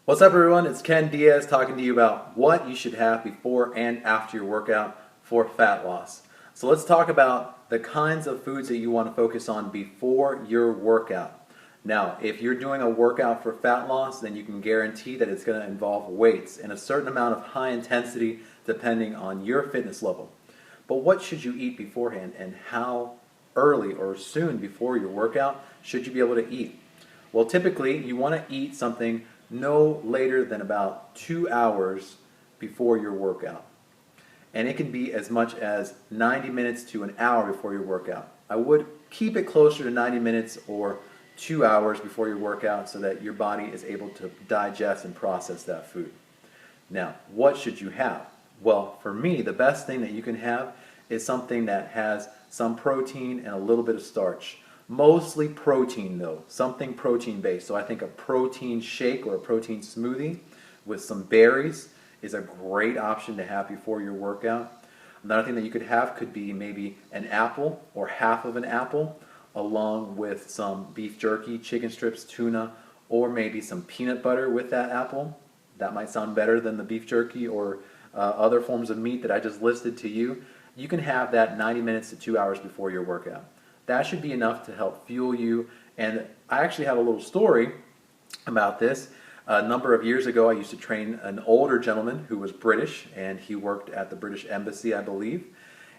What's up, everyone? It's Ken Diaz talking to you about what you should have before and after your workout for fat loss. So let's talk about the kinds of foods that you want to focus on before your workout. Now, if you're doing a workout for fat loss, then you can guarantee that it's going to involve weights and a certain amount of high intensity depending on your fitness level. But what should you eat beforehand, and how early or soon before your workout should you be able to eat? Well, typically you want to eat something no later than about 2 hours before your workout. And it can be as much as 90 minutes to an hour before your workout. I would keep it closer to 90 minutes or 2 hours before your workout so that your body is able to digest and process that food. Now, what should you have? Well, for me, the best thing that you can have is something that has some protein and a little bit of starch. Mostly protein though, something protein based. So I think a protein shake or a protein smoothie with some berries is a great option to have before your workout. Another thing that you could have could be maybe an apple or half of an apple along with some beef jerky, chicken strips, tuna, or maybe some peanut butter with that apple. That might sound better than the beef jerky or other forms of meat that I just listed to you. You can have that 90 minutes to 2 hours before your workout. That should be enough to help fuel you. And I actually have a little story about this. A number of years ago, I used to train an older gentleman who was British, and he worked at the British Embassy, I believe.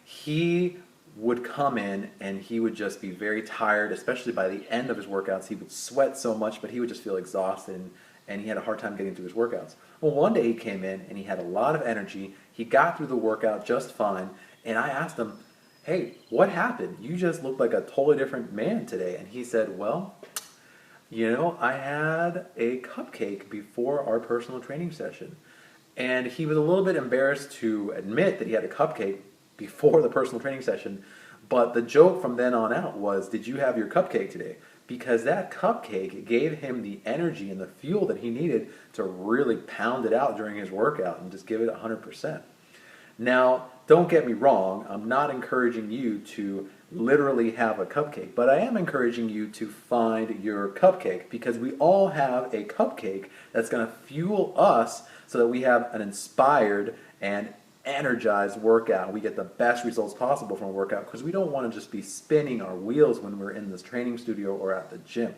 He would come in and he would just be very tired, especially by the end of his workouts. He would sweat so much, but he would just feel exhausted, and he had a hard time getting through his workouts. Well, one day he came in and he had a lot of energy. He got through the workout just fine, and I asked him, "Hey, what happened? You just look like a totally different man today." And he said, "Well, I had a cupcake before our personal training session." And he was a little bit embarrassed to admit that he had a cupcake before the personal training session. But the joke from then on out was, "Did you have your cupcake today?" Because that cupcake gave him the energy and the fuel that he needed to really pound it out during his workout and just give it 100%. Now, don't get me wrong, I'm not encouraging you to literally have a cupcake, but I am encouraging you to find your cupcake, because we all have a cupcake that's going to fuel us so that we have an inspired and energized workout. We get the best results possible from a workout, because we don't want to just be spinning our wheels when we're in this training studio or at the gym.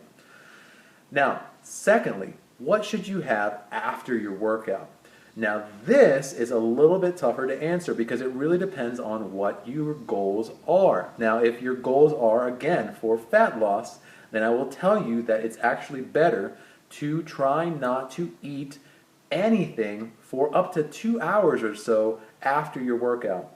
Now, secondly, what should you have after your workout? Now, this is a little bit tougher to answer because it really depends on what your goals are. Now, if your goals are, again, for fat loss, then I will tell you that it's actually better to try not to eat anything for up to 2 hours or so after your workout.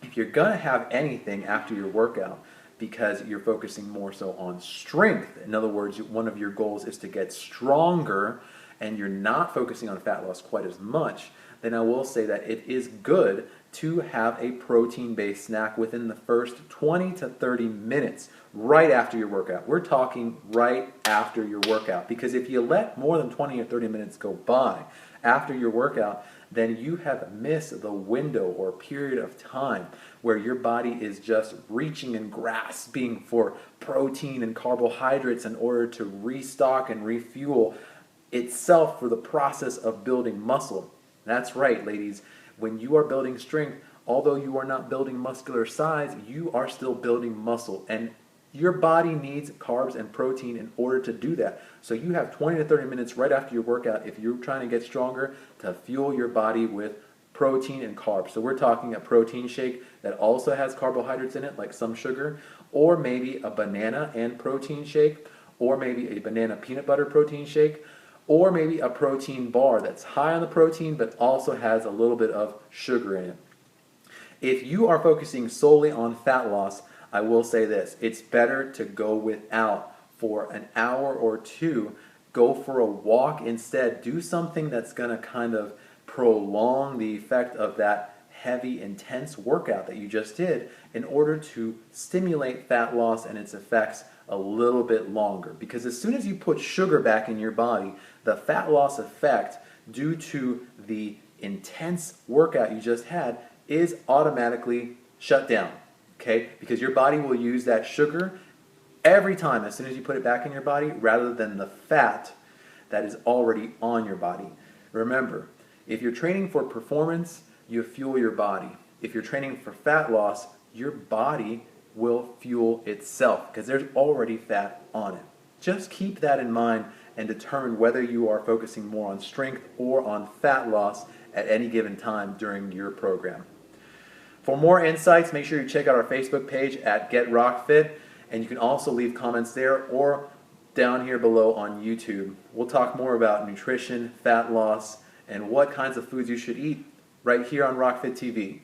If you're going to have anything after your workout because you're focusing more so on strength, in other words, one of your goals is to get stronger, and you're not focusing on fat loss quite as much, then I will say that it is good to have a protein-based snack within the first 20 to 30 minutes right after your workout. We're talking right after your workout, because if you let more than 20 or 30 minutes go by after your workout, then you have missed the window or period of time where your body is just reaching and grasping for protein and carbohydrates in order to restock and refuel itself for the process of building muscle. That's right, ladies. When you are building strength, although you are not building muscular size, you are still building muscle. And your body needs carbs and protein in order to do that. So you have 20 to 30 minutes right after your workout, if you're trying to get stronger, to fuel your body with protein and carbs. So we're talking a protein shake that also has carbohydrates in it, like some sugar, or maybe a banana and protein shake, or maybe a banana peanut butter protein shake, or maybe a protein bar that's high on the protein but also has a little bit of sugar in it. If you are focusing solely on fat loss, I will say this: it's better to go without for an hour or two. Go for a walk instead. Do something that's going to kind of prolong the effect of that heavy, intense workout that you just did in order to stimulate fat loss and its effects a little bit longer. Because as soon as you put sugar back in your body, the fat loss effect due to the intense workout you just had is automatically shut down. Okay? Because your body will use that sugar every time as soon as you put it back in your body, rather than the fat that is already on your body. Remember, if you're training for performance, you fuel your body. If you're training for fat loss, your body will fuel itself because there's already fat on it. Just keep that in mind and determine whether you are focusing more on strength or on fat loss at any given time during your program. For more insights, make sure you check out our Facebook page at Get Rock Fit, and you can also leave comments there or down here below on YouTube. We'll talk more about nutrition, fat loss, and what kinds of foods you should eat right here on RockFit TV.